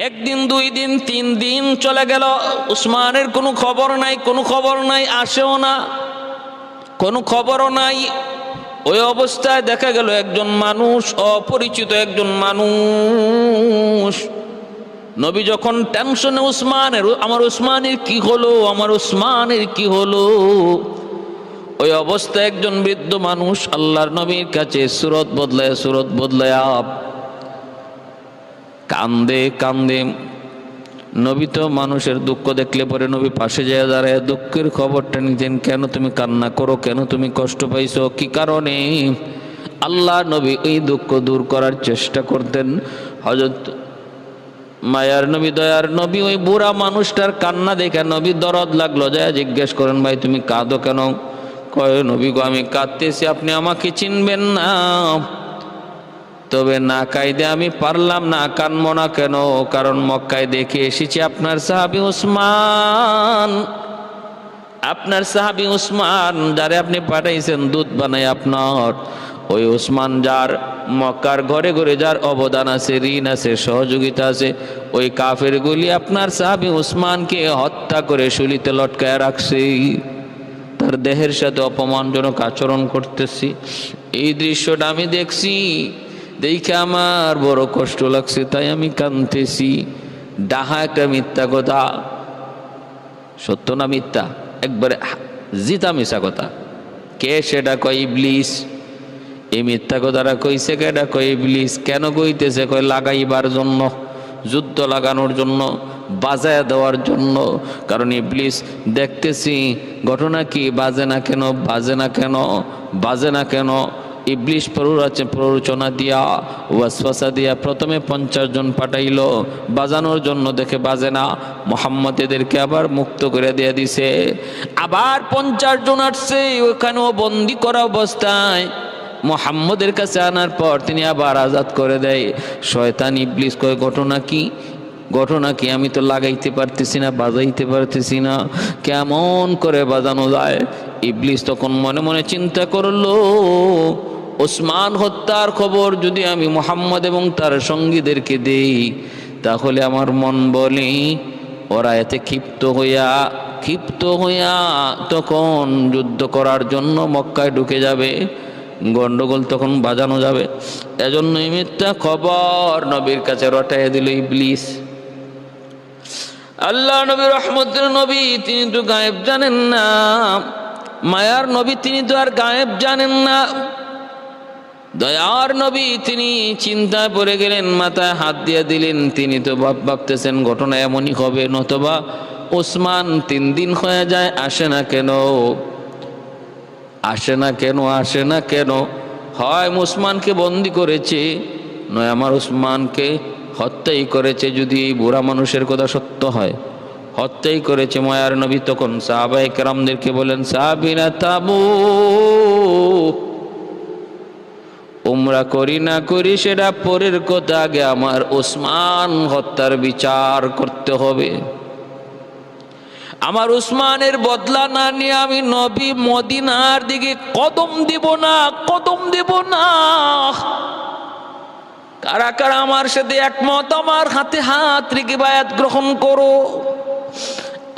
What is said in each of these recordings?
একদিন, 2 দিন, 3 দিন চলে গেল, উসমানের কোনো খবর নাই, আসেও না, কোনো খবরও নাই। ওই অবস্থায় দেখা গেল একজন মানুষ, অপরিচিত একজন মানুষ, নবী যখন টেনশনে, আমার উসমানের কি হলো, ওই অবস্থায় একজন বৃদ্ধ মানুষ আল্লাহর নবীর কাছে সুরত বদলায়া কান্দে। নবী তো মানুষের দুঃখ দেখলে পরে নবী পাশে যায় দাঁড়ায় দুঃখের খবরটা নিতেন। কেন তুমি কান্না করো, কেন তুমি কষ্ট পাইছো, কি কারণে? আল্লাহ নবী এই দুঃখ দূর করার চেষ্টা করতেন। হযরত মায়ার নবী, দয়ার নবী, ওই বুড়া মানুষটার কান্না দেখে নবী দরদ লাগলো, যায় জিজ্ঞেস করেন, ভাই তুমি কাঁদো কেন? কয়, নবী গো আমি কাঁদতেছি, আপনি আমাকে চিনবেন না, তবে না কাইদে আমি পারলাম না, কানবো না কেন? কারণ মক্কায় দেখে এসেছি আপনার সাহাবী উসমান, যারে আপনি পাঠাইছেন দুধ বানাই আপনার, ওই উসমান যার মক্কার ঘরে ঘরে যার অবদান আছে, ঋণ আছে, সহযোগিতা আছে, ওই কাফের গুলি আপনার সাহাবী উসমানকে হত্যা করে শুলিতে লটকায় রাখছে, তার দেহের সাথে অপমানজনক আচরণ করতেছি। এই দৃশ্যটা আমি দেখছি, দেখে আমার বড় কষ্ট লাগছে, তাই আমি কাঁদতেছি। ডাহা একটা মিথ্যা কথা, সত্য না মিথ্যা? একবারে জিতা মিশা কথা। কে সেটা? কয় ইবলিস। এই মিথ্যা কথাটা কইছে কেটা? কয় ইবলিস। কেন কইতেছে? কয় লাগাইবার জন্য, যুদ্ধ লাগানোর জন্য, বাজায় দেওয়ার জন্য। কারণ ইবলিস দেখতেছি ঘটনা কি, বাজে না কেন। ইবলিস প্ররোচনা দিয়া, ওয়াসওয়াসা দিয়া প্রথমে 50 জন পাঠাইল বাজানোর জন্য, দেখে বাজে না, মুহাম্মদ এদেরকে আবার মুক্ত করে দিয়ে দিছে। আবার 50 জন আসছে, ওখানেও বন্দি করা অবস্থায় মুহাম্মদের কাছে আনার পর তিনি আবার আজাদ করে দেয়। শয়তান ইবলিস কয়, ঘটনা কি? আমি তো লাগাইতে পারতেছি না, বাজাইতে পারতেছি না, কেমন করে বাজানো যায়? ইবলিস তখন মনে মনে চিন্তা করলো, ওসমান হত্যার খবর যদি আমি মুহাম্মদ এবং তার সঙ্গীদেরকে দেই, তাহলে আমার মন বলে ওরা এতে ক্ষিপ্ত হইয়া তখন যুদ্ধ করার জন্য মক্কায় ঢুকে যাবে, গন্ডগোল তখন বাজানো যাবে। এজন্যই মিথ্যা খবর নবীর কাছে রটাইয়া দিল ইবলিস। আল্লাহ নবী, রহমতের নবী, তিনি তো গায়েব জানেন না। মায়ার নবী, তিনি তো আর গায়েব জানেন না। দয়ার নবী, তিনি চিন্তায় পড়ে গেলেন, মাথায় হাত দিয়ে দিলেন। তিনি তো ভাবতেছেন ঘটনা এমনই হবে, নতবা ওসমান 3 দিন হয়ে যায়, আসে না কেন? হয় ওসমানকে বন্দি করেছে, নয় আমার ওসমানকে হত্যাই করেছে। যদি এই বুড়া মানুষের কথা সত্য হয়, হত্যাই করেছে। মায়ার নবী তখন সাহাবায়ে কেরামদেরকে বলেন, সাহাবীরা তাবু, উমরা করি না করি সেটা পরের কথা, আগে আমার ওসমান হত্যার বিচার করতে হবে। আমার উসমানের বদলা না নিয়ে আমি নবী মদিনার দিকে কদম দিব না। কারা কারা আমার সাথে একমত, আমার হাতে হাত রেখে বায়াত গ্রহণ করো।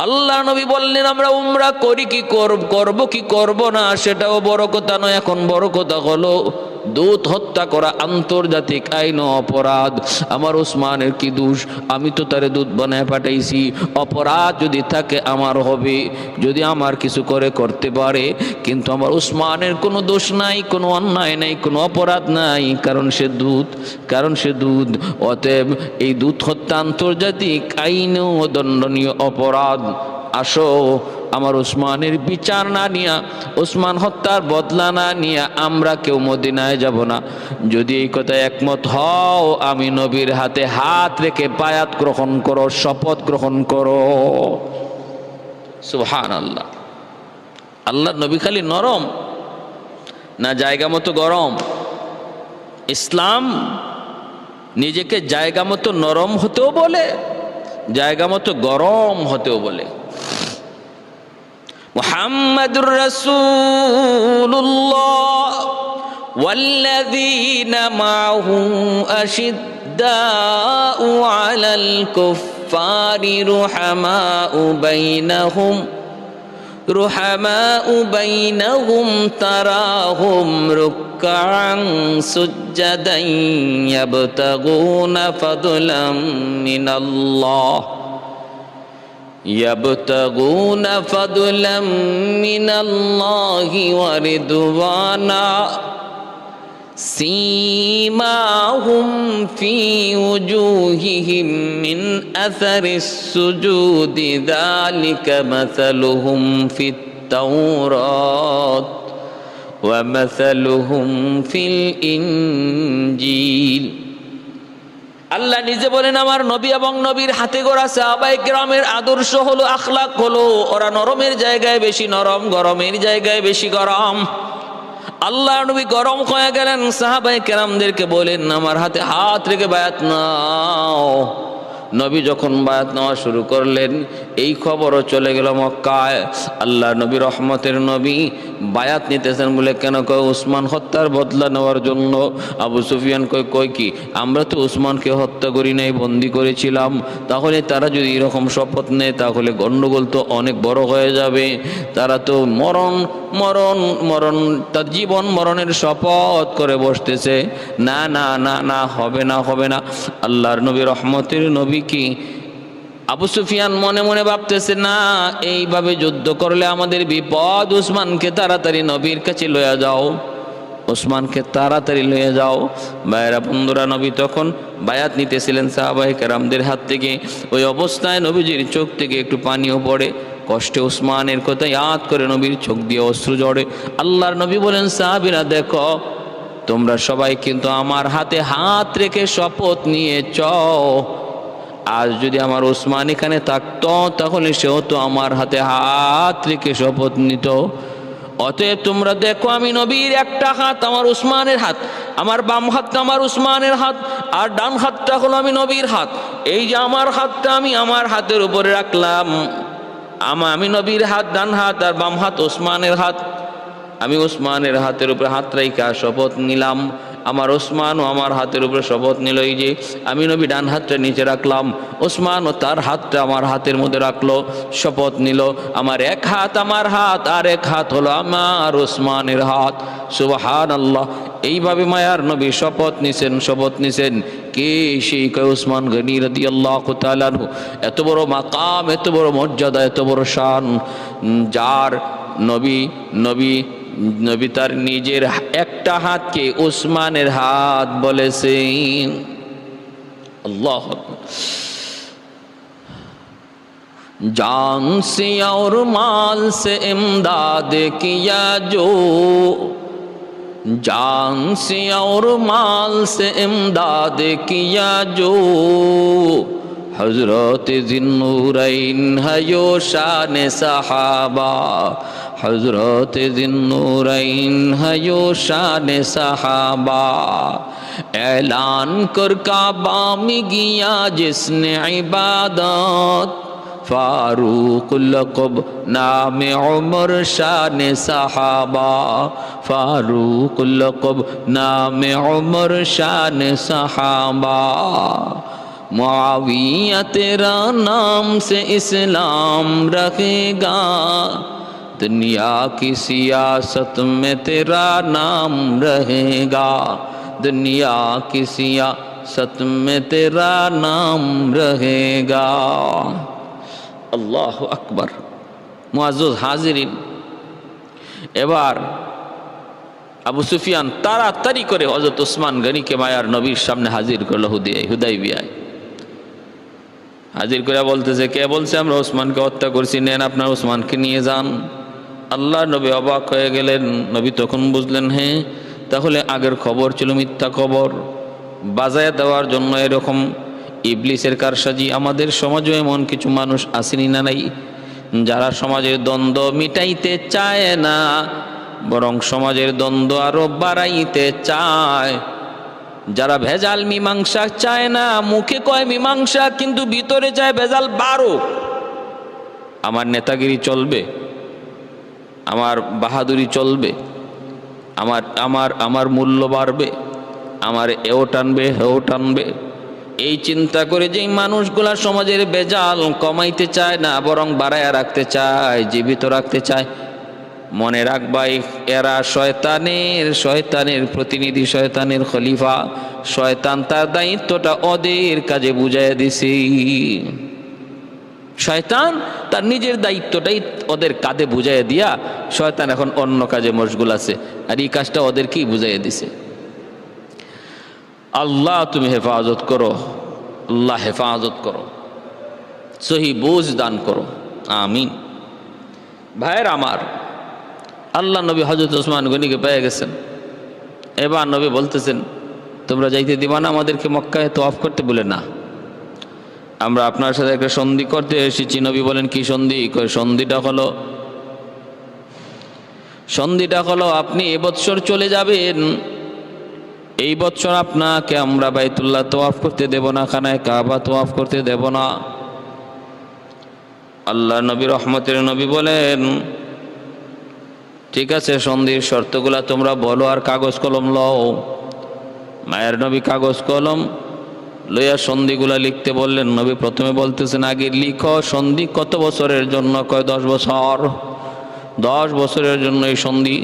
আল্লাহ নবী বললেন, আমরা উমরা করি কি করব কি করব না সেটাও বড় কথা নয়, এখন বড় কথা হলো দূত হত্যা করা আন্তর্জাতিক আইন অপরাধ। আমার ওসমানের কি দোষ? আমি তো তারে দূত বানায় পাঠাইছি। অপরাধ যদি থাকে আমার হবে, যদি আমার কিছু করতে পারে, কিন্তু আমার ওসমানের কোনো দোষ নাই, কোনো অন্যায় নাই, কোনো অপরাধ নাই, কারণ সে দূত। অতএব এই দূত হত্যা আন্তর্জাতিক আইনেও দণ্ডনীয় অপরাধ। আসো, আমার ওসমানের বিচার না নিয়া, ওসমান হত্যার বদলা না নিয়া আমরা কেউ মদিনায় যাব না। যদি এই কথায় একমত হও, আমি নবীর হাতে হাত রেখে বায়াত গ্রহণ করো, শপথ গ্রহণ করো। সুবহানাল্লাহ। আল্লাহ নবী খালি নরম না জায়গা মতো গরম? ইসলাম নিজেকে জায়গা মতো নরম হতেও বলে, জায়গা মতো গরম হতেও বলে। মুহাম্মাদুর রাসূলুল্লাহ ওয়াল্লাযীনা মাআহু আশিদ্দাউ أشداء على الكفار رحماء بينهم تراهم ركعا سجدا يبتغون فضلا من الله ورضوانا سيماهم في وجوههم من أثر السجود ذلك مثلهم في التوراة ومثلهم في الإنجيل আল্লাহ নিজে বলেন আমার নবী এবং নবীর হাতে গড়া সাহাবায়ে কেরামের আদর্শ হলো, আখলাক হলো, ওরা নরমের জায়গায় বেশি নরম, গরমের জায়গায় বেশি গরম। আল্লাহ নবী গরম হয়ে গেলেন, সাহাবায়ে কেরামদেরকে বলেন আমার হাতে হাত রেখে বায়াত নাও। নবী যখন বায়াত নেওয়া শুরু করলেন, এই খবরও চলে গেল মক্কায়। আল্লাহ নবী রহমতের নবী বায়াত নিতেছেন বলে কেন? কয় উসমান হত্যার বদলা নেওয়ার জন্য। আবু সুফিয়ান কয় কি আমরা তো উসমানকে হত্যা করি নাই, বন্দি করেছিলাম। তাহলে তারা যদি এরকম শপথ নেয় তাহলে গণ্ডগোল তো অনেক বড় হয়ে যাবে। তারা তো মরণ তার জীবন মরণের শপথ করে বসতেছে। না না না না, হবে না। আল্লাহর নবী রহমতের নবী কি আবু সুফিয়ান মনে মনে ভাবতেছে না, এইভাবে যুদ্ধ করলে আমাদের বিপদ, উসমানকে তাড়াতাড়ি নবীর কাছে লইয়া যাও, উসমানকে তাড়াতাড়ি লইয়া যাও। ভাইয়েরা বন্ধুরা, নবী তখন বায়াত নিতেছিলেন সাহাবায়ে কেরামদের হাত থেকে। ওই অবস্থায় নবীজির চোখ থেকে একটু পানিও পড়ে, কষ্টে উসমানের কথা ইয়াদ করে নবীর চোখ দিয়ে অশ্রু ঝরে। আল্লাহর নবী বলেন সাহাবীরা দেখো, তোমরা সবাই কিন্তু আমার হাতে হাত রেখে শপথ নিয়েছ। আজ যদি আমার উসমান এখানে থাকতো তাহলে সেও তো আমার হাতে হাত রেখে শপথ নিত। অতএব তোমরা দেখো, আমি নবীর একটা হাত আমার উসমানের হাত, আমার বাম হাতটা আমার উসমানের হাত, আর ডান হাতটা হলো আমি নবীর হাত। এই যে আমার হাতটা আমি আমার হাতের উপরে রাখলাম, আমি নবীর হাত ডান হাত, আর বাম হাত উসমানের হাত। আমি উসমানের হাতের উপরে হাত রাইখা শপথ নিলাম, আমার ওসমানও আমার হাতের উপরে শপথ নিল। এই যে আমি নবী ডান হাতটা নিচে রাখলাম, ওসমানও তার হাতটা আমার হাতের মধ্যে রাখলো, শপথ নিল। আমার এক হাত আমার হাত, আর এক হাত হলো আমার ওসমানের হাত। সুবহানাল্লাহ। এইভাবে মায়ার নবী শপথ নিছেন। কে সেই? কয় উসমান গনি রাদিয়াল্লাহু তাআলা আনহু। এত বড় মাকাম, এত বড় মর্যাদা, এত বড় শান, যার নবী তার নিজের একটা হাতকে উসমানের হাত বলেছেন। আল্লাহ जान से और माल से इमदाद किया जो, जान से और माल से इमदाद किया जो, हजरत ज़िन्नूरैन है यो शान सहाबा, हजरत ज़िन्नूरैन है यो शान सहाबा। ऐलान कर काबा में किया जिसने इबादत, फारूक लक़ब नाम उमर शान सहाबा, फारूक लक़ब नाम उमर शान सहाबा। मुआविया तेरा नाम से इस्लाम रखेगा, दुनिया की सियासत में तेरा नाम रहेगा, दुनिया की सियासत में तेरा नाम रहेगा। আল্লাহু আকবার। মুআজ্জাজ হাজিরিন, এবার আবু সুফিয়ান তাড়াতাড়ি করে হযরত ওসমান গনিকে মায়ার নবীর সামনে হাজির করলো হুদাইবিয়ায়। হাজির করে বলতেছে, কে বলছে আমরা ওসমানকে হত্যা করছি, নেন আপনার ওসমানকে নিয়ে যান। আল্লাহ নবী অবাক হয়ে গেলেন। নবী তখন বুঝলেন, হ্যাঁ তাহলে আগের খবর ছিল মিথ্যা খবর, বাজায় দেওয়ার জন্য এরকম ইবলিসের কারসাজি। আমাদের সমাজে এমন কিছু মানুষ আসেনি না নাই, যারা সমাজের দ্বন্দ্ব মিটাইতে চায় না, বরং সমাজের দ্বন্দ্ব আরো বাড়াইতে চায়। যারা ভেজাল মীমাংসা চায় না, মুখে কয় মীমাংসা কিন্তু ভিতরে চায় ভেজাল বাড়ুক। আমার নেতাগিরি চলবে, আমার বাহাদুরি চলবে, আমার মূল্য বাড়বে, আমার এও টানবে হেও টানবে, এই চিন্তা করে যে মানুষগুলা সমাজের বেজাল কমাইতে চায় না, বরং বাড়ায়া রাখতে চায়, জীবিত রাখতে চায়। মনে রাখবাই, এরা শয়তানের প্রতিনিধি, শয়তানের খলিফা। শয়তান তার দায়িত্বটা ওদের কাজে বুঝাইয়া দিছে। শয়তান তার নিজের দায়িত্বটাই ওদের কাঁধে বুঝাইয়া দিয়া শয়তান এখন অন্য কাজে মশগুল আছে, আর এই কাজটা ওদেরকেই বুঝাইয়া দিছে। আল্লাহ তুমি হেফাজত করো, আল্লাহ হেফাজত করো, সহি বুঝ দান করো, আমিন। ভাইয়ের আমার, আল্লাহ নবী হযরত ওসমান গনিকে পেয়ে গেছেন। এবার নবী বলতেছেন, তোমরা যাইতে দিবা না আমাদেরকে মক্কায় তওয়াফ করতে? বলে না, আমরা আপনার সাথে একটা সন্ধি করতে এসেছি। নবী বলেন, কি সন্ধি? সন্ধিটা হলো আপনি এবছর চলে যাবেন, এই বছর আপনাকে আমরা বাইতুল্লাহ তওয়াফ করতে দেব না, খানায় কাবা তওয়াফ করতে দেব না। আল্লাহ নবী রহমতের নবী বলেন, ঠিক আছে, সন্ধির শর্তগুলা তোমরা বলো আর কাগজ কলম লও। মায়ের নবী কাগজ কলম লইয়া সন্ধিগুলা লিখতে বললেন। নবী প্রথমে বলতেছেন, আগে লিখো সন্ধি কত বছরের জন্য? কয় 10 বছর। 10 বছরের জন্য এই সন্ধি।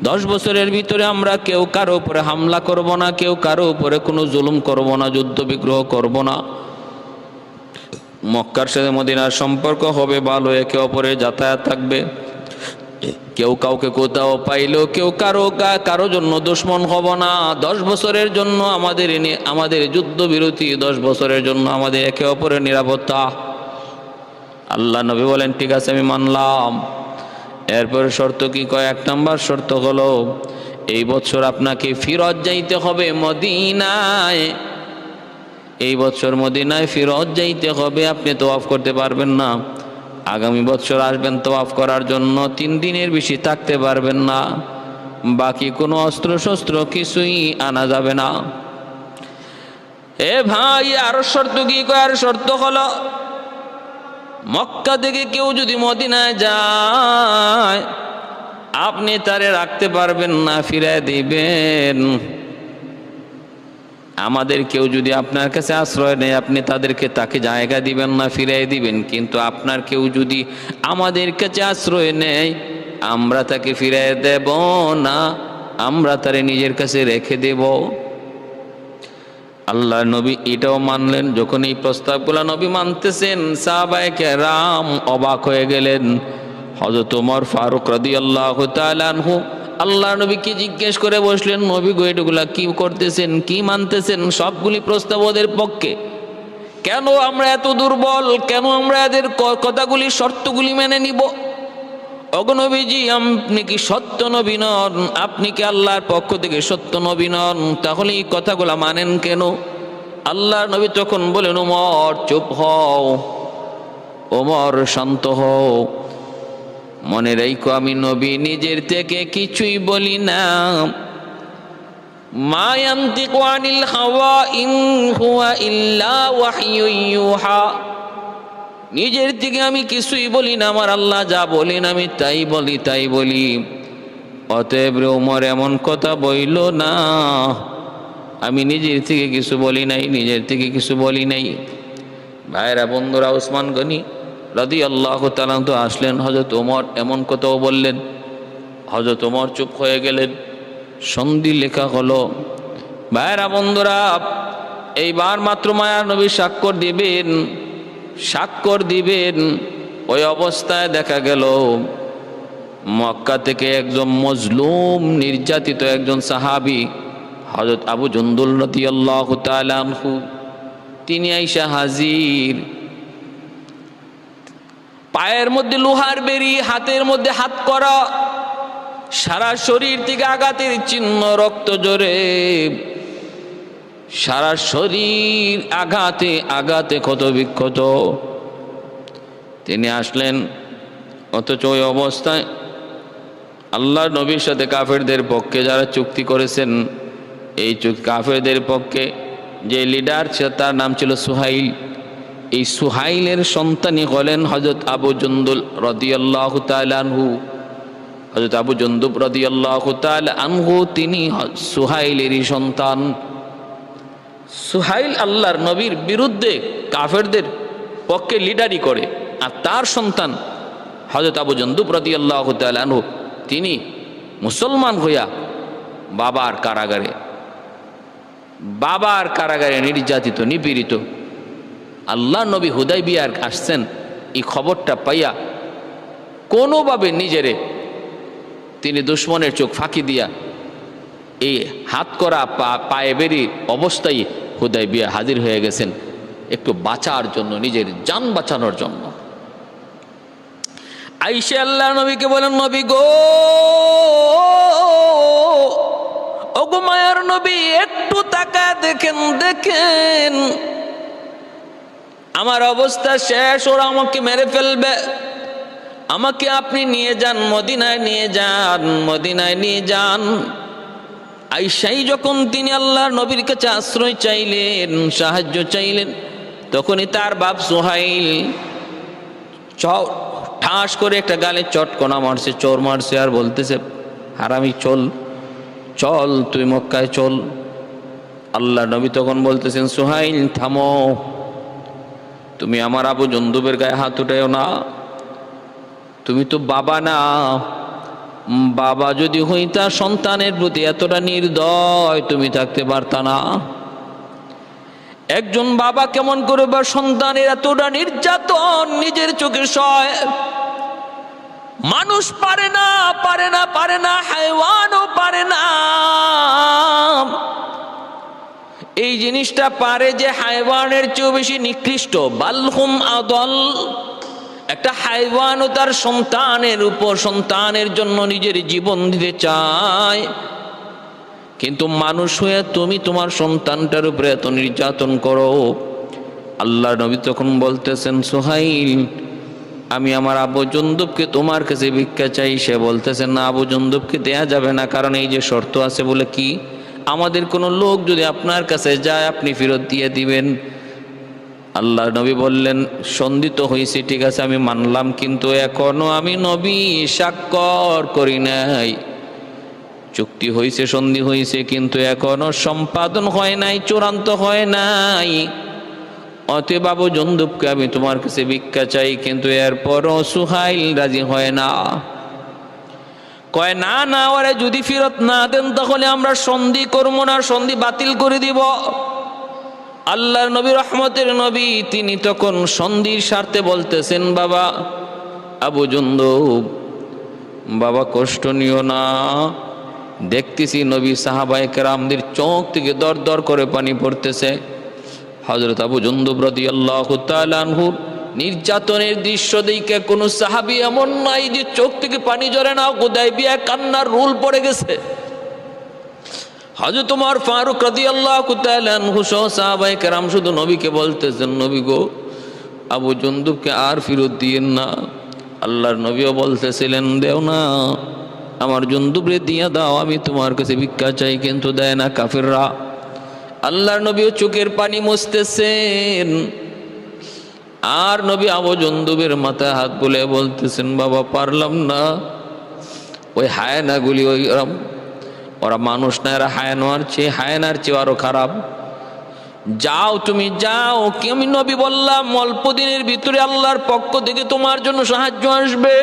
10 বছরের ভিতরে আমরা কেউ কারো উপরে হামলা করব না, কেউ কারো উপরে কোনো জুলুম করব না, যুদ্ধ বিগ্রহ করব না। মক্কার সাথে মদিনার সম্পর্ক হবে ভালো, একে অপরে যাতায়াত থাকবে, কেউ কাউকে কোথাও পাইলেও কেউ কারো জন্য দুশমন হব না। 10 বছরের জন্য আমাদের যুদ্ধ বিরতি, 10 বছরের জন্য আমাদের একে অপরের নিরাপত্তা। আল্লাহ নবী বলেন, ঠিক আছে, আমি মানলাম। এরপরে শর্ত কি? কয় 1 নম্বর শর্ত হলো, এই বছর আপনাকে ফিরত যাইতে হবে মদিনায়। এই বছর মদিনায় ফিরত যাইতে হবে, আপনি তওয়াফ করতে পারবেন না। আগামী বছর আসবেন তওয়াফ করার জন্য, 3 দিনের বেশি থাকতে পারবেন না। বাকি কোনো অস্ত্র শস্ত্র কিছুই আনা যাবে না। এ ভাই, আরো শর্ত কি? আর শর্ত হলো, মক্কা থেকে কেউ যদি মদিনায় যায়, আপনি তারে রাখতে পারবেন না, ফিরায় দিবেন। আমাদের কেউ যদি আপনার কাছে আশ্রয় নেয়, আপনি তাকে জায়গা দিবেন না, ফিরাই দিবেন। কিন্তু আপনার কেউ যদি আমাদের কাছে আশ্রয় নেয়, আমরা তাকে ফিরাই দেব না, আমরা তারে নিজের কাছে রেখে দেব। আল্লাহ নবী এটাও মানলেন। যখন এই প্রস্তাবগুলো নবী মানতেছেন, সাহাবায়ে কেরাম অবাক হয়ে গেলেন। হযরত ওমর ফারুক রাদিয়াল্লাহু তাআলা আনহু আল্লাহ নবীকে জিজ্ঞেস করে বসলেন, নবী গো, এগুলা কি করতেছেন, কি মানতেছেন? সবগুলি প্রস্তাব ওদের পক্ষে। কেন আমরা এত দুর্বল? কেন আমরা এদের কথাগুলি, শর্তগুলি মেনে নিব? ওগো নবীজি, আপনি কি সত্য নবী নন? আপনি কি আল্লাহর পক্ষ থেকে সত্য নবী নন? তাহলে এই কথাগুলা মানেন কেন? আল্লাহর নবী তখন বলেন, ওমর চুপ হও, ওমর শান্ত হও, মনে রাখো আমি নবী নিজের থেকে কিছুই বলি না। মা ইয়ানতিকু আনিল হাওয়া ইন হুয়া ইল্লা ওয়াহয়ুন ইউহা। নিজের থেকে আমি কিছুই বলি না, আমার আল্লাহ যা বলেন আমি তাই বলি। অতএব ওমর এমন কথা বইল না, আমি নিজের থেকে কিছু বলি নাই। ভাইরা বন্ধুরা, ওসমান গনি রাদিয়াল্লাহু তাআলা তো আসলেন, হযরত ওমর এমন কথাও বললেন। হযরত ওমর চুপ হয়ে গেলেন। সন্ধি লেখা হলো। ভাইরা বন্ধুরা, এইবার মাত্র মায়ার নবী স্বাক্ষর দিবেন। ওই অবস্থায় দেখা গেল মক্কা থেকে একজন মজলুম, নির্যাতিত একজন সাহাবী, হযরত আবু জুন্দুল রাদিয়াল্লাহু তাআলা আনহু, তিনি আইসা হাজির। পায়ের মধ্যে লোহার বেড়ি, হাতের মধ্যে হাত করা, সারা শরীর থেকে আঘাতের চিহ্ন, রক্ত জোরে, সারা শরীর আঘাতে ক্ষত বিক্ষত। তিনি আসলেন, অথচ ওই অবস্থায় আল্লাহর নবীর সাথে কাফেরদের পক্ষে যারা চুক্তি করেছেন, এই কাফেরদের পক্ষে যে লিডার ছিল তার নাম ছিল সুহাইল। এই সুহাইলের সন্তানই হলেন হযরত আবু জুন্দুল রাদিয়াল্লাহু তাআলা আনহু। হযরত আবু জুন্দুব রাদিয়াল্লাহু তাআলা আনহু তিনি সুহাইলেরই সন্তান। সুহাইল আল্লাহর নবীর বিরুদ্ধে কাফেরদের পক্ষে লিডারি করে, আর তার সন্তান হযরত আবু জন্দুব রাদিয়াল্লাহু তাআলা আনহু তিনি মুসলমান হইয়া বাবার কারাগারে নির্যাতিত নিপীড়িত। আল্লাহ নবী হুদাইবিয়ার আসছেন, এই খবরটা পাইয়া কোনোভাবে নিজেরে তিনি দুশ্মনের চোখ ফাঁকি দিয়া এই হাত করা পায়ে বেরি অবস্থায় হুদাইবিয়া হাজির হয়ে গেছেন একটু বাঁচার জন্য, নিজের জান বাঁচানোর জন্য। আইসা আল্লাহ নবীকে বলেন, নবী গো, ওগো মায়ার নবী, একটু তাকায় দেখেন আমার অবস্থা শেষ, ওরা আমাকে মেরে ফেলবে, আমাকে আপনি নিয়ে যান, মদিনায় নিয়ে যান। আইসাই যখন তিনি আল্লাহর নবীর কাছে আশ্রয় চাইলেন, সাহায্য চাইলেন, তখনই তার বাপ সুহাইল ঠাস করে একটা গালে চটকনা মারছে, চোর মারছে, আর বলতেছে, হারামি চল তুই মক্কায় চল। আল্লাহ নবী তখন বলতেছেন, সুহাইল থামো, তুমি আমার আবু জন্দুবের গায়ে হাত উঠাও না, তুমি তো বাবা না, বাবা যদি হইতা সন্তানের প্রতি এতটা নির্দয় তুমি থাকতে পারতা না। একজন বাবা কেমন করে বা সন্তানের এতটা নির্যাতন নিজের চোখে সয়? মানুষ পারে না, হায়ওয়ানও পারে না। এই জিনিসটা পারে যে হায়ওয়ানের চেয়েও বেশি নিকৃষ্ট, বালহুম আদল। একটা হায়ওয়ানও তার সন্তানের জন্য নিজের জীবন দিতে চায়, কিন্তু মানুষ হয়ে তুমি তোমার সন্তানটার উপরে এত নির্যাতন করো। আল্লাহ নবী তখন বলতেছেন, সুহাইল, আমি আমার আবু জন্দুবকে তোমার কাছে ভিক্ষা চাই। সে বলতেছেন, না, আবু জন্দুবকে দেয়া যাবে না, কারণ এই যে শর্ত আছে। বলে কি? আমাদের কোনো লোক যদি আপনার কাছে যায় আপনি ফেরত দিয়ে দিবেন। আল্লাহ নবী বললেন, সন্ধি তো হয়েছে, ঠিক আছে, আমি মানলাম, কিন্তু এখনো আমি নবী স্বাক্ষর করি নাই। চুক্তি হয়েছে, সন্ধি হয়েছে, কিন্তু এখনো সম্পাদন হয় নাই, চূড়ান্ত হয় নাই। অতএব আবু জন্দুবকে আমি তোমার কাছে ভিক্ষা চাই। কিন্তু এরপরও সুহাইল রাজি হয় না, কয়, না, ওরা যদি ফেরত না দেন তাহলে আমরা সন্ধি করবো না, সন্ধি বাতিল করে দিব। আল্লাহর নবী, রহমতের নবী, তিনি তখন সন্ধির স্বার্থে বলতেছেন, বাবা আবু জন্দুব, বাবা কষ্ট নিও না। দেখতেছি নবী সাহাবায়ে কেরামদের চোখ থেকে দর দর করে পানি পড়তেছে। হযরত আবু জন্দুব রাদিয়াল্লাহু তাআলা আনহু নির্যাতনের দৃশ্য দেখে কোন সাহাবী এমন নাই যে চোখ থেকে পানি ঝরে না। হুদাইবিয়া কান্নার রুল পড়ে গেছে। হযরত ওমর ফারুক রাদিয়াল্লাহু তাআলা আনহু সহ সাহাবায়ে কেরাম শুধু নবীকে বলতেছেন, নবী গো, আবু জন্দুবকে আর ফেরত দিয়েন না। আল্লাহর নবীও বলতেছিলেন, দেও না, আমার জন্দুবরে দিয়া দাও, আমি তোমার কাছে ভিক্ষা চাই, কিন্তু দেয় না কাফেররা। আল্লাহর নবীও চোখের পানি মুছতেছেন, আর নবী আবু জন্দুবের মাথায় হাত বুলে বলতেছেন, বাবা পারলাম না। ওই হায়নাগুলি ওরা মানুষ না, এরা হায়নার চেয়ে আরো খারাপ। যাও, তুমি যাও। কি আমি নবী বললাম, অল্প দিনের ভিতরে আল্লাহর পক্ষ থেকে তোমার জন্য সাহায্য আসবে,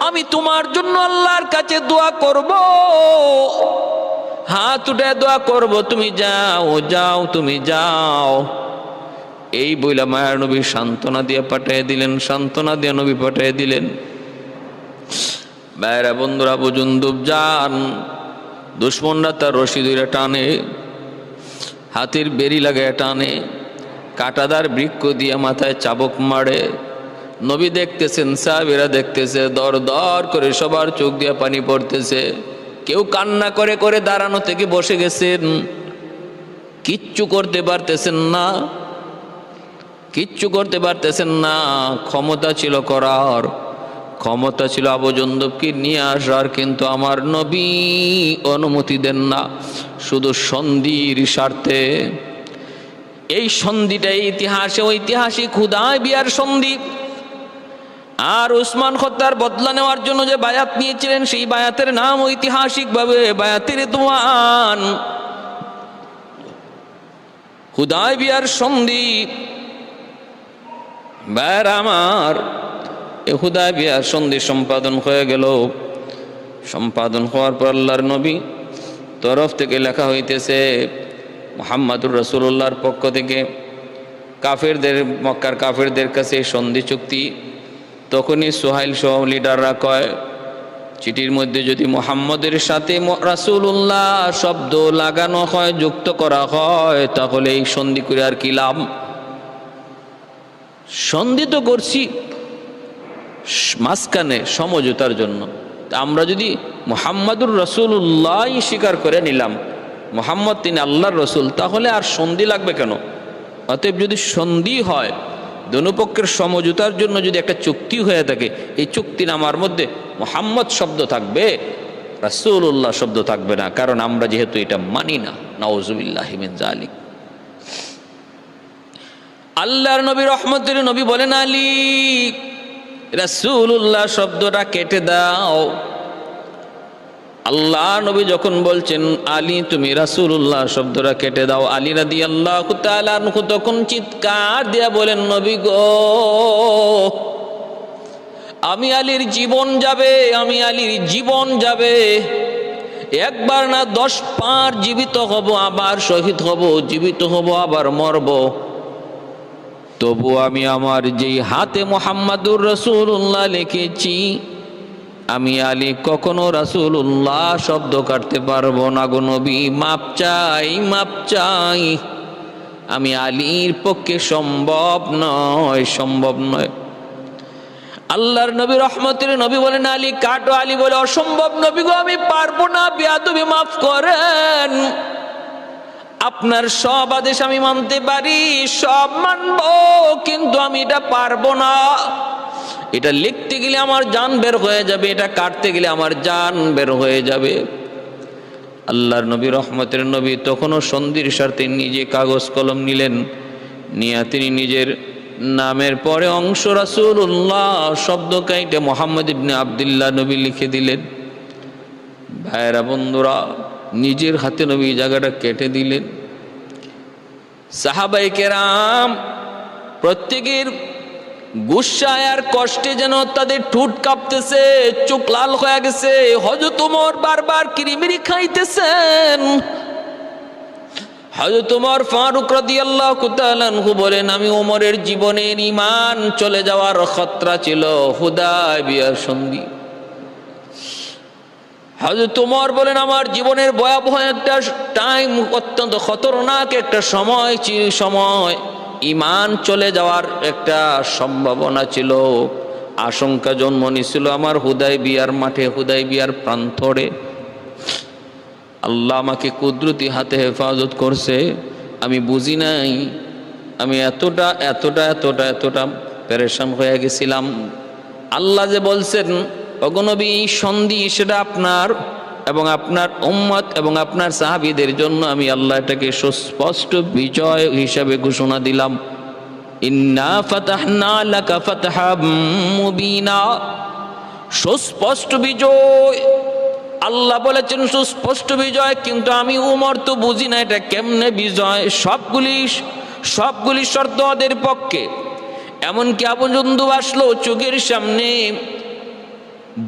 আমি তোমার জন্য আল্লাহর কাছে দোয়া করব, হাত উঠে দোয়া করব, তুমি যাও, তুমি যাও। এই বইলা মায়ার নবী সান্ত্বনা দিয়ে পাঠিয়ে দিলেন, সান্ত্বনা দিয়ে নবী পাঠিয়ে দিলেন। ভাইরা বন্ধুরা, আবু জন্দুব যান, দুশ্মনরা তার রশি ধরে টানে, হাতের বেরি লাগায় টানে, কাঁটাদার বৃক্ষ দিয়ে মাথায় চাবুক মারে। নবী দেখতেছেন, সাহাবীরা দেখতেছে, দর দর করে সবার চোখ দিয়ে পানি পড়তেছে। কেউ কান্না করে করে দাঁড়ানো থেকে বসে গেছেন, কিচ্ছু করতে পারতেছেন না। ক্ষমতা ছিল করার, ক্ষমতা ছিল আবু জন্দুবকে নিয়ে আসার, কিন্তু আমার নবী অনুমতি দেন না, শুধু সন্ধির স্বার্থে। এই সন্ধিটা ইতিহাসে ঐতিহাসিক হুদায়বিয়ার সন্ধি। আর উসমান খত্তার বদলা নেওয়ার জন্য যে বায়াত নিয়েছিলেন, সেই বায়াতের নাম ঐতিহাসিক ভাবে বায়াতে রিদওয়ান। হুদায়বিয়ার সন্ধি। ভাইয়ের আমার, এ হুদায়বিয়ার সন্ধি সম্পাদন হয়ে গেল। সম্পাদন হওয়ার পর আল্লাহর নবী তরফ থেকে লেখা হইতেছে, মুহাম্মাদুর রাসূলুল্লাহর পক্ষ থেকে কাফেরদের, মক্কার কাফেরদের কাছে সন্ধি চুক্তি। তখনই সুহাইল সহ লিডাররা কয়, চিঠির মধ্যে যদি মুহাম্মদের সাথে রাসূলুল্লাহ শব্দ লাগানো হয়, যুক্ত করা হয়, তাহলে এই সন্ধি করে আর কি লাভ? সন্ধি তো করছি মাঝখানে সমঝোতার জন্য। আমরা যদি মুহাম্মাদুর রাসূলুল্লাহ স্বীকার করে নিলাম, মুহাম্মদ তিনি আল্লাহর রসুল, তাহলে আর সন্ধি লাগবে কেন? অতএব যদি সন্ধি হয়, দোনোপক্ষের সমঝোতার জন্য যদি একটা চুক্তি হয়ে থাকে, এই চুক্তিনামার মধ্যে মুহাম্মদ শব্দ থাকবে, রাসূলুল্লাহ শব্দ থাকবে না, কারণ আমরা যেহেতু এটা মানি না। নাউযুবিল্লাহি মিন যালিক। আল্লাহর নবী রহমতের নবী বলেন, আলী রাসূলুল্লাহ শব্দটা কেটে দাও। আল্লাহ নবী যখন বলছেন, আলী তুমি রাসূলুল্লাহ শব্দটা কেটে দাও, আলী রাদিয়াল্লাহু তাআলা আনহু তখন চিৎকার দিয়া বলেন, নবী গো, আমি আলীর জীবন যাবে, আমি আলীর জীবন যাবে। একবার না 10 বার জীবিত হব, আবার শহীদ হব, জীবিত হব, আবার মরব, তবু আমি আমার যেই হাতে মুহাম্মাদুর রাসূলুল্লাহ লিখেছি, আমি আলী কখনো রাসূলুল্লাহ শব্দ কাটতে পারবো না গো নবী, মাপ চাই, মাপ চাই। আমি আলীর পক্ষে সম্ভব নয়, সম্ভব নয়। আল্লাহর নবী রহমতের নবী বলেন, আলী কাটো। আলী বলে, অসম্ভব নবী গো, আমি পারবো না, বেয়াদবি মাফ করেন। আপনার সব আদেশ আমি মানতে পারি, সব মানবো, কিন্তু আমি এটা পারবো না। এটা লিখতে গেলে আমার জান বের হয়ে যাবে, এটা কাটতে গেলে আমার জান বের হয়ে যাবে। আল্লাহর নবী রহমতের নবী তখনও সন্ধির স্বার্থে নিজে কাগজ কলম নিলেন, নিয়ে তিনি নিজের নামের পরে অংশ রাসূলুল্লাহ শব্দ কাইটে মুহাম্মদ ইবনে আব্দুল্লাহ নবী লিখে দিলেন। ভাইরা বন্ধুরা, নিজের হাতে নবী জায়গাটা কেটে দিলেন। সাহাবায়ে কেরাম প্রত্যেকের গুসায় আর কষ্টে যেন তাদের ঠোঁট কাঁপতেছে, চোখ লাল হয়ে গেছে। হযরত ওমর বারবার কিরিমিরি খাইতেছেন। হযরত ওমর ফারুক রাদিয়াল্লাহু তাআলা আনহু বলেন, আমি ওমরের জীবনের ঈমান চলে যাওয়ার খতরা ছিল হুদায়বিয়ার সন্ধি। হযরত ওমর বলেন, আমার জীবনের ভয়াবহ একটা টাইম, অত্যন্ত খতরনাক একটা সময়, ঈমান চলে যাওয়ার একটা সম্ভাবনা ছিল, আশঙ্কা জন্ম নিছিল আমার হুদায়বিয়ার মাঠে, হুদায়বিয়ার প্রান্তরে। আল্লাহ আমাকে কুদরতি হাতে হেফাজত করছে, আমি বুঝি নাই। আমি এতটা এতটা এতটা এতটা পেরেশান হয়ে গেছিলাম। আল্লাহ যে বলছেন, ওগো নবী, এই সন্ধি সেটা আপনার এবং আপনার উম্মত এবং আপনার সাহাবীদের জন্য আমি আল্লাহ এটাকে সুস্পষ্ট বিজয় হিসাবে ঘোষণা দিলাম। ইন্না ফাতাহনা লাকা ফাতহাম মুবিনা, সুস্পষ্ট বিজয়। আল্লাহ বলেছেন সুস্পষ্ট বিজয়, কিন্তু আমি উমর তো বুঝি না এটা কেমনে বিজয়। সবগুলি শর্ত ওদের পক্ষে। এমনকি আবু জুন্দুব আসলো চোখের সামনে,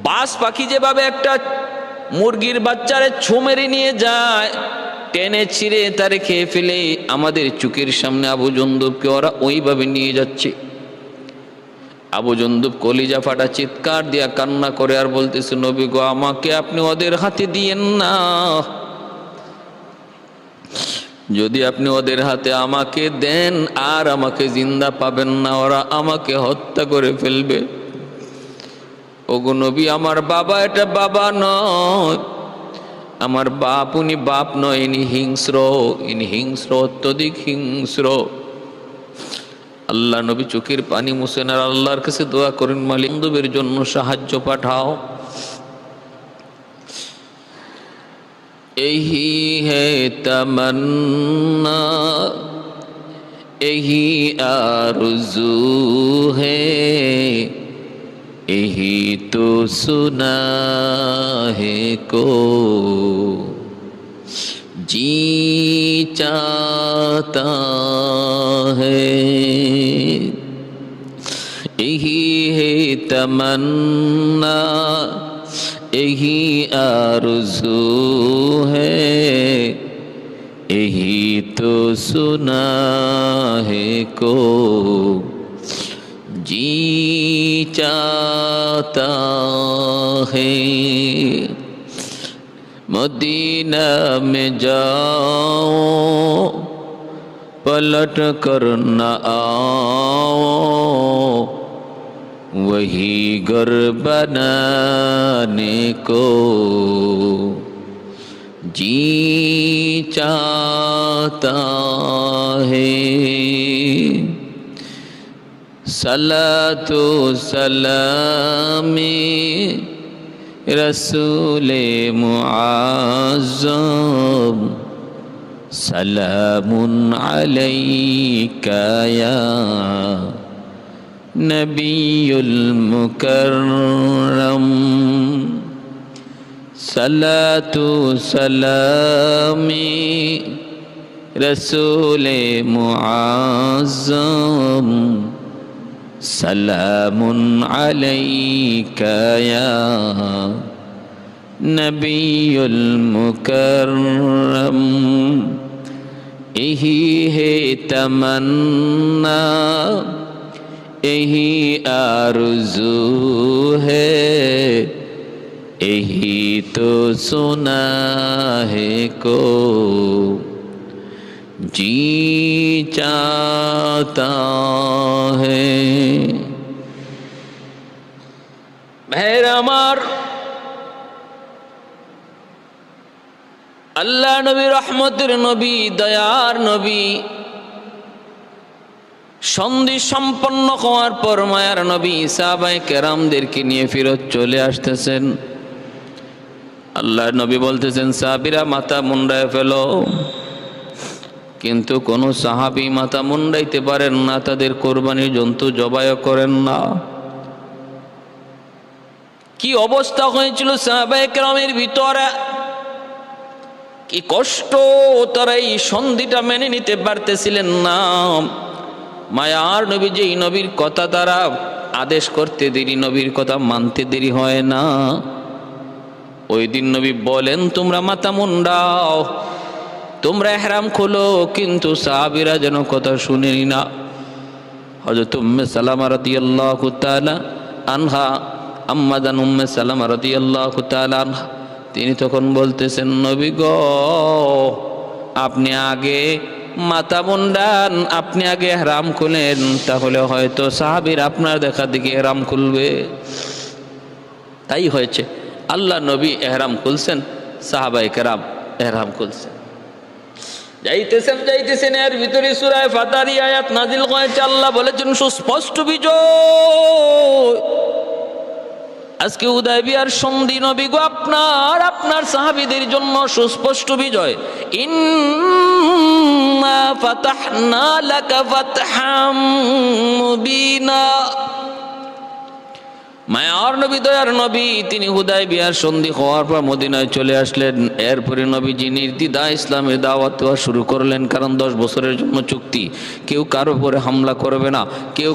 বাজ পাখি যেভাবে একটা মুরগির বাচ্চারে ছো মেরে নিয়ে যায়, টেনে ছিঁড়ে তারে খেয়ে ফেলে, আমাদের চোখের সামনে আবু জুন্দুবকে ওরা ওইভাবে নিয়ে যাচ্ছে। আবু জুন্দুব কলিজা ফাটা চিৎকার দিয়া কান্না করে আর বলতেছে, নবী গো, আমাকে আপনি ওদের হাতে দিয়েন না। যদি আপনি ওদের হাতে আমাকে দেন, আর আমাকে জিন্দা পাবেন না, ওরা আমাকে হত্যা করে ফেলবে। ওগো নবী, আমার বাবা এটা বাবা নয়, আমার বাপ উনি বাপ নয়, ইনি হিংস্র, অত্যধিক হিংস্র। আল্লাহ নবী চোখের পানি মুছেন আর আল্লাহর কাছে দোয়া করেন, মালিক বন্ধুদের জন্য সাহায্য পাঠাও। यही है तमन्ना, यही आरज़ू है, यही तो सुना है को जी चाहता है, यही है तमन्ना, यही आरज़ू है, यही तो सुना है को जी चाहता है। मदीना में जाओ पलट कर न आओ, वही घर बनाने को जी चाहता है। सलातो सलामी रसूले मुआज़्ज़म, सलामुन अलैका या नबियुल मुकर्रम। सलातु सलामी रसूले मुआज़्ज़म, सलामुन अलैका या नबियुल मुकर्रम। यही है तमन्ना, यही आरज़ू है, यही तो सुना है को जी चाहता है। भाইরা আমার, আল্লাহ নবী রহমতের নবী, দয়ার নবী, সন্ধি সম্পন্ন হওয়ার পর মায়ার নবী সাহাবায়ে কেরামদেরকে নিয়ে ফিরত চলে আসতেছেন। আল্লাহ নবী বলতেছেন, সাহাবীরা মাথা মুন্ডায় ফেলো। কিন্তু কোনো সাহাবী মাথা মুন্ডাইতে পারেন না, তাদের কোরবানির জন্তু জবাই করেন না। কি অবস্থা হয়েছিল সাহাবায়ে কেরামের ভিতরে, কি কষ্ট, তারা এই সন্ধিটা মেনে নিতে পারতেছিলেন না। মায়ার নবী, যেই নবীর কথা তারা আদেশ করতে দেরি, নবীর কথা মানতে দেরি হয় না। ওই দিন নবী বলেন, তোমরা মাথা মুন্ডাও, তোমরা ইহরাম খোলো। কিন্তু সাহাবীরা যেন কথা শুনেনি না। হযরত উম্মে সালামা রাদিয়াল্লাহু তাআলা আনহা, আম্মা জান উম্মে সালামা রাদিয়াল্লাহু তাআলা আনহা, তিনি তখন বলতেছেন, নবী গো, আপনি আগে মাথা মুন্ডান, আপনি আগে ইহরাম খুলেন, তাহলে হয়তো সাহাবীর আপনার দেখা দেখি ইহরাম খুলবে। তাই হয়েছে, আল্লাহ নবী ইহরাম খুলছেন, সাহাবায়ে কেরাম ইহরাম খুলছেন। যাইতেছেন এর ভিতরে সূরা ফাতিহার আয়াত নাজিল হয়েছে। আল্লাহ বলেছেন সুস্পষ্ট বিজয়। আজকে হুদায়বিয়ার সন্ধি নবী গো, আপনার সাহাবীদের জন্য সুস্পষ্ট বিজয়। ইন্না ফাতাহনা লাকা ফাতহাম মুবিনা। মায়ার নবী, দয়ার নবী, তিনি হুদায়বিয়ার সন্ধি হওয়ার পর মদিনায় চলে আসলেন। এরপরে নবীজি নির্দ্বিধায় ইসলামের দাওয়াত দেওয়া শুরু করলেন। কারণ 10 বছরের জন্য চুক্তি, কেউ কারো উপরে হামলা করবে না, কেউ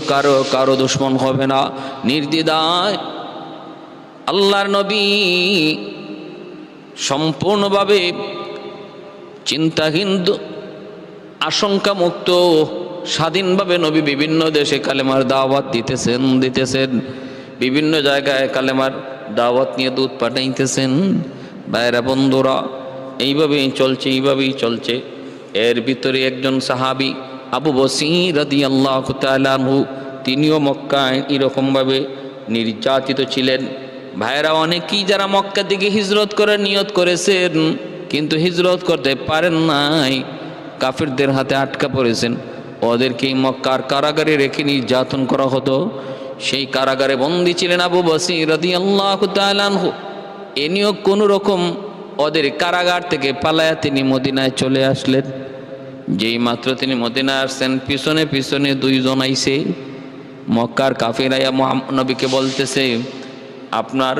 কারো দুশমন হবে না। নির্দ্বিধায় আল্লাহর নবী সম্পূর্ণভাবে চিন্তাহীন, আশঙ্কা মুক্ত, স্বাধীনভাবে নবী বিভিন্ন দেশে কালেমার দাওয়াত দিতেছেন। বিভিন্ন জায়গায় কালেমার দাওয়াত নিয়ে দূত পাঠাইতেছেন। ভাইরা বন্ধুরা, এইভাবেই চলছে। এর ভিতরে একজন সাহাবী আবু বসীর রাদিয়াল্লাহু তাআলা আনহু, তিনিও মক্কায় এরকমভাবে নির্যাতিত ছিলেন। ভাইরা অনেকেই যারা মক্কা থেকে হিজরত করার নিয়ত করেছেন, কিন্তু হিজরত করতে পারেন নাই, কাফিরদের হাতে আটকা পড়েছেন। ওদেরকে মক্কার কারাগারে রেখে নির্যাতন করা হতো। সেই কারাগারে বন্দী ছিলেন আবু বসীর রাদিয়াল্লাহু তাআলা আনহু। এ নিয়েও কোনো রকম ওদের কারাগার থেকে পালায়া তিনি মদিনায় চলে আসলেন। যেই মাত্র তিনি মদিনায় আসছেন, পিছনে পিছনে 2 জন আইছে। মক্কার কাফিরা নবীকে বলতেছে, আপনার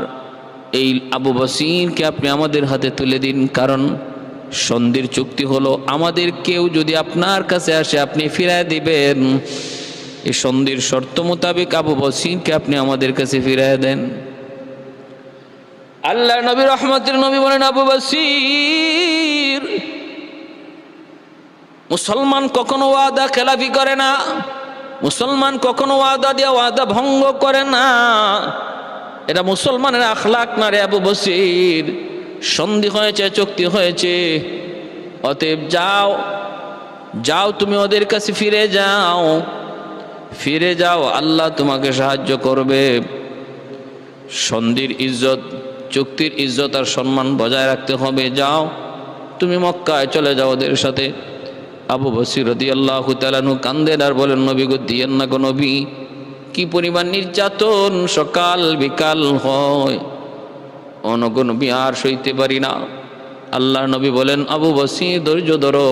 এই আবু বসীরকে আপনি আমাদের হাতে তুলে দিন, কারণ সন্ধির চুক্তি হলো, আমাদের কেউ যদি আপনার কাছে আসে আপনি ফিরায় দিবেন। এই সন্ধির শর্ত মোতাবেক আবু বসিরকে আপনি আমাদের কাছে ফিরায় দেন। আল্লাহ নবী রহমতের নবী বলেন, আবু বসির, মুসলমান কখনো ওয়াদা খেলাফি করে না, মুসলমান কখনো ওয়াদা দিয়ে ওয়াদা ভঙ্গ করে না, এটা মুসলমানের আখলাক না রে আবু বসির। সন্ধি হয়েছে, চুক্তি হয়েছে, অতএব যাও, যাও তুমি ওদের কাছে ফিরে যাও, ফিরে যাও, আল্লাহ তোমাকে সাহায্য করবে। সন্ধির ইজ্জত, চুক্তির ইজ্জত আর সম্মান বজায় রাখতে হবে। যাও তুমি মক্কায় চলে যাও ওদের সাথে। আবু বসির রাদিয়াল্লাহু তাআলা আনহু কান্দেন আর বলেন, নবী গো দিয়েন না গো নবী, কি পরিমাণ নির্যাতন সকাল বিকাল হয়, অনগো নবী আর সইতে পারি না। আল্লাহ নবী বলেন, আবু বসির ধৈর্য ধরো।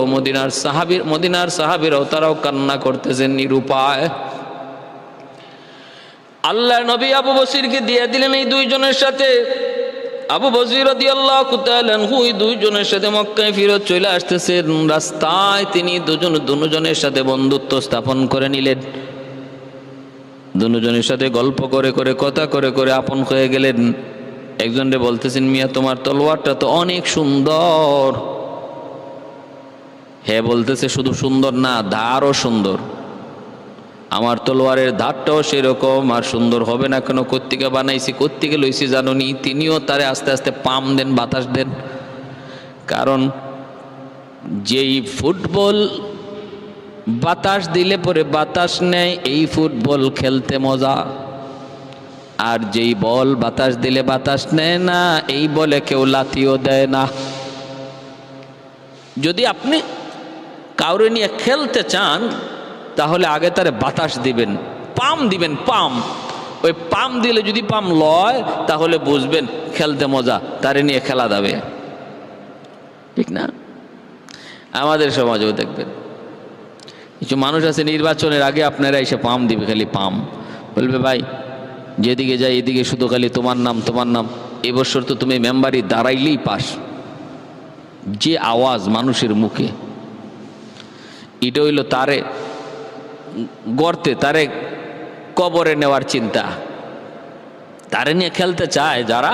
মদিনার সাহাবীরাও তারাও কান্না করতেছেন নিরুপায়। আল্লাহ নবী আবু বসিরকে দিয়ে দিলেন এই দুইজনের সাথে। আবু বসির রাদিয়াল্লাহু তাআলা আনহু এই দুইজনের সাথে মক্কায় ফিরত চলে আসতেছেন। রাস্তায় তিনি দুজনের সাথে বন্ধুত্ব স্থাপন করে নিলেন। দুজনের সাথে গল্প করে করে, কথা করে করে আপন হয়ে গেলেন। একজনরে বলতেছেন, মিয়া তোমার তলোয়ারটা তো অনেক সুন্দর। হ্যাঁ বলতেছে, শুধু সুন্দর না, ধারও সুন্দর। আমার তলোয়ারের ধারটাও সেরকম, আর সুন্দর হবে না কেন? কোত্থেকে বানাইছি, কোত্থেকে লইছি জানোনি? তিনিও তারে আস্তে আস্তে পাম দেন, বাতাস দেন। কারণ যেই ফুটবল বাতাস দিলে পরে বাতাস নেয়, এই ফুটবল খেলতে মজা। আর যেই বল বাতাস দিলে বাতাস নেয় না, এই বলে কেউ লাথিও দেয় না। যদি আপনি কাউরে নিয়ে খেলতে চান তাহলে আগে তারে বাতাস দিবেন, পাম দিবেন, পাম। ওই পাম দিলে যদি পাম লয় তাহলে বুঝবেন খেলতে মজা, তারে নিয়ে খেলা যাবে, ঠিক না? আমাদের সমাজেও দেখবেন কিছু মানুষ আছে, নির্বাচনের আগে আপনারা এসে পাম দিবে, খালি পাম বলবে, ভাই যেদিকে যাই এদিকে শুধু খালি তোমার নাম, তোমার নাম। এবছর তো তুমি মেম্বারি দাঁড়াইলেই পাস। যে আওয়াজ মানুষের মুখে, এটা হইল তারে গর্তে, তারে কবরে নেওয়ার চিন্তা। তারে নিয়ে খেলতে চায় যারা,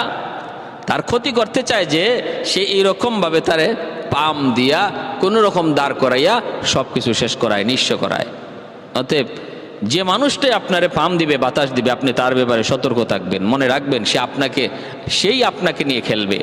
তার ক্ষতি করতে চায়, যে সে এইরকমভাবে তারে পাম দিয়া কোনো রকম দাঁড় করাইয়া সব কিছু শেষ করায়, নিঃস্ব করায়। অতএব যে মানুষটাই আপনারে পাম দিবে, বাতাস দিবে, আপনি তার ব্যাপারে সতর্ক থাকবেন, মনে রাখবেন সেই আপনাকে নিয়ে খেলবে।